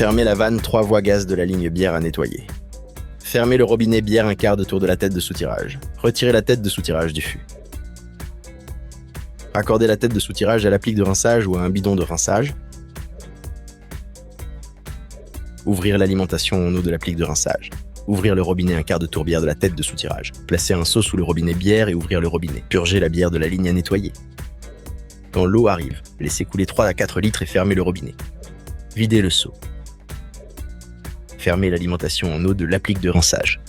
Fermez la vanne 3 voies gaz de la ligne bière à nettoyer. Fermez le robinet bière un quart de tour de la tête de soutirage. Retirez la tête de soutirage du fût. Raccordez la tête de soutirage à l'applique de rinçage ou à un bidon de rinçage. Ouvrir l'alimentation en eau de l'applique de rinçage. Ouvrir le robinet un quart de tour bière de la tête de soutirage. Placer un seau sous le robinet bière et ouvrir le robinet. Purger la bière de la ligne à nettoyer. Quand l'eau arrive, laissez couler 3 à 4 litres et fermez le robinet. Videz le seau. Fermez l'alimentation en eau de l'applique de rinçage.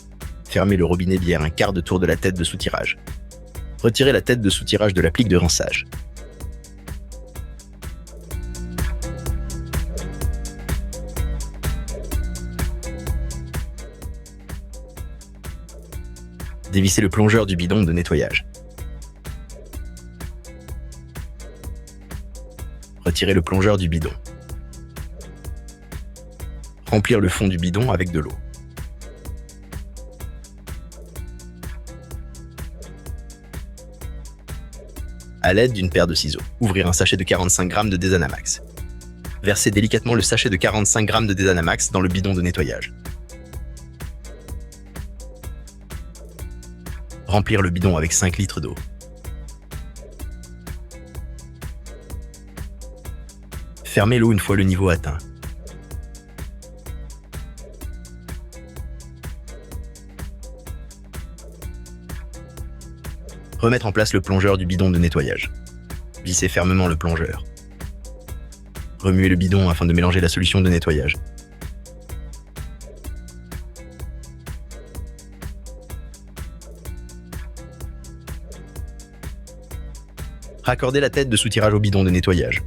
Fermez le robinet bière un quart de tour de la tête de soutirage. Retirez la tête de soutirage de l'applique de rinçage. Dévissez le plongeur du bidon de nettoyage. Retirez le plongeur du bidon. Remplir le fond du bidon avec de l'eau. À l'aide d'une paire de ciseaux, ouvrir un sachet de 45 g de Désanamax. Versez délicatement le sachet de 45 g de Désanamax dans le bidon de nettoyage. Remplir le bidon avec 5 litres d'eau. Fermez l'eau une fois le niveau atteint. Remettre en place le plongeur du bidon de nettoyage. Vissez fermement le plongeur. Remuez le bidon afin de mélanger la solution de nettoyage. Raccordez la tête de soutirage au bidon de nettoyage.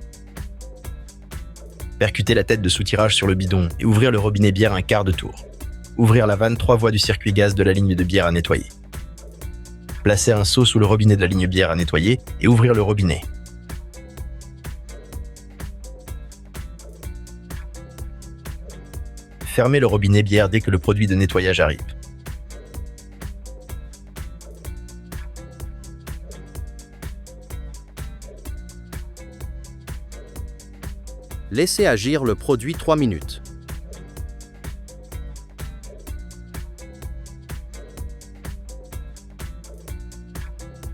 Percutez la tête de soutirage sur le bidon et ouvrir le robinet bière un quart de tour. Ouvrir la vanne 3 voies du circuit gaz de la ligne de bière à nettoyer. Placer un seau sous le robinet de la ligne bière à nettoyer et ouvrir le robinet. Fermez le robinet bière dès que le produit de nettoyage arrive. Laissez agir le produit 3 minutes.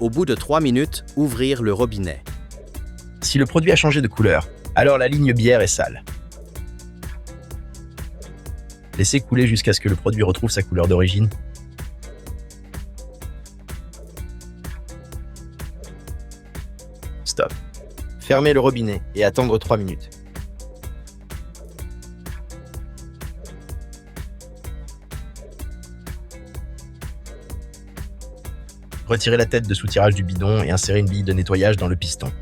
Au bout de 3 minutes, ouvrir le robinet. Si le produit a changé de couleur, alors la ligne bière est sale. Laissez couler jusqu'à ce que le produit retrouve sa couleur d'origine. Stop. Fermez le robinet et attendre 3 minutes. Retirez la tête de soutirage du bidon et insérez une bille de nettoyage dans le piston.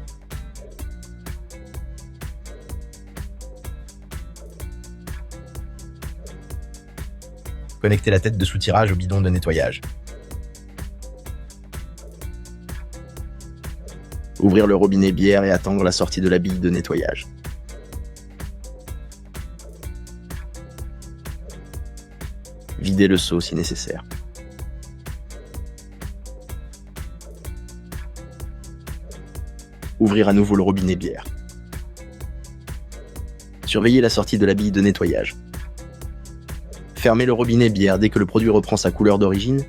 Connectez la tête de soutirage au bidon de nettoyage. Ouvrir le robinet bière et attendre la sortie de la bille de nettoyage. Videz le seau si nécessaire. Ouvrir à nouveau le robinet bière. Surveillez la sortie de la bille de nettoyage. Fermez le robinet bière dès que le produit reprend sa couleur d'origine.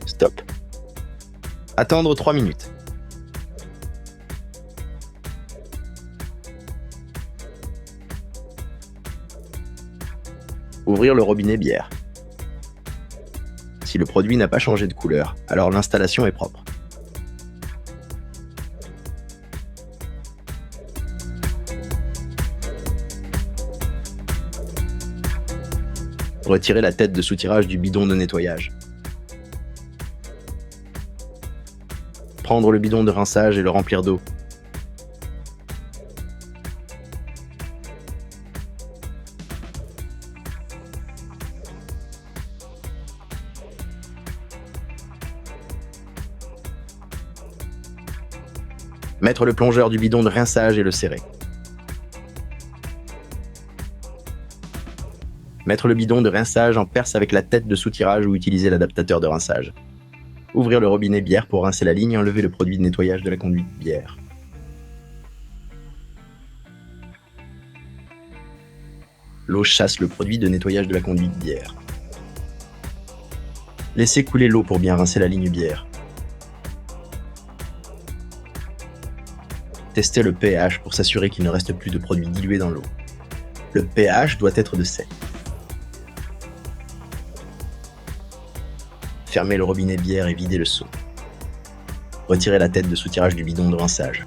Stop. Attendre 3 minutes. Ouvrir le robinet bière. Si le produit n'a pas changé de couleur, alors l'installation est propre. Retirer la tête de soutirage du bidon de nettoyage. Prendre le bidon de rinçage et le remplir d'eau. Mettre le plongeur du bidon de rinçage et le serrer. Mettre le bidon de rinçage en perce avec la tête de soutirage ou utiliser l'adaptateur de rinçage. Ouvrir le robinet bière pour rincer la ligne et enlever le produit de nettoyage de la conduite bière. L'eau chasse le produit de nettoyage de la conduite bière. Laissez couler l'eau pour bien rincer la ligne bière. Testez le pH pour s'assurer qu'il ne reste plus de produit dilué dans l'eau. Le pH doit être de 7. Fermez le robinet bière et videz le seau. Retirez la tête de soutirage du bidon de rinçage.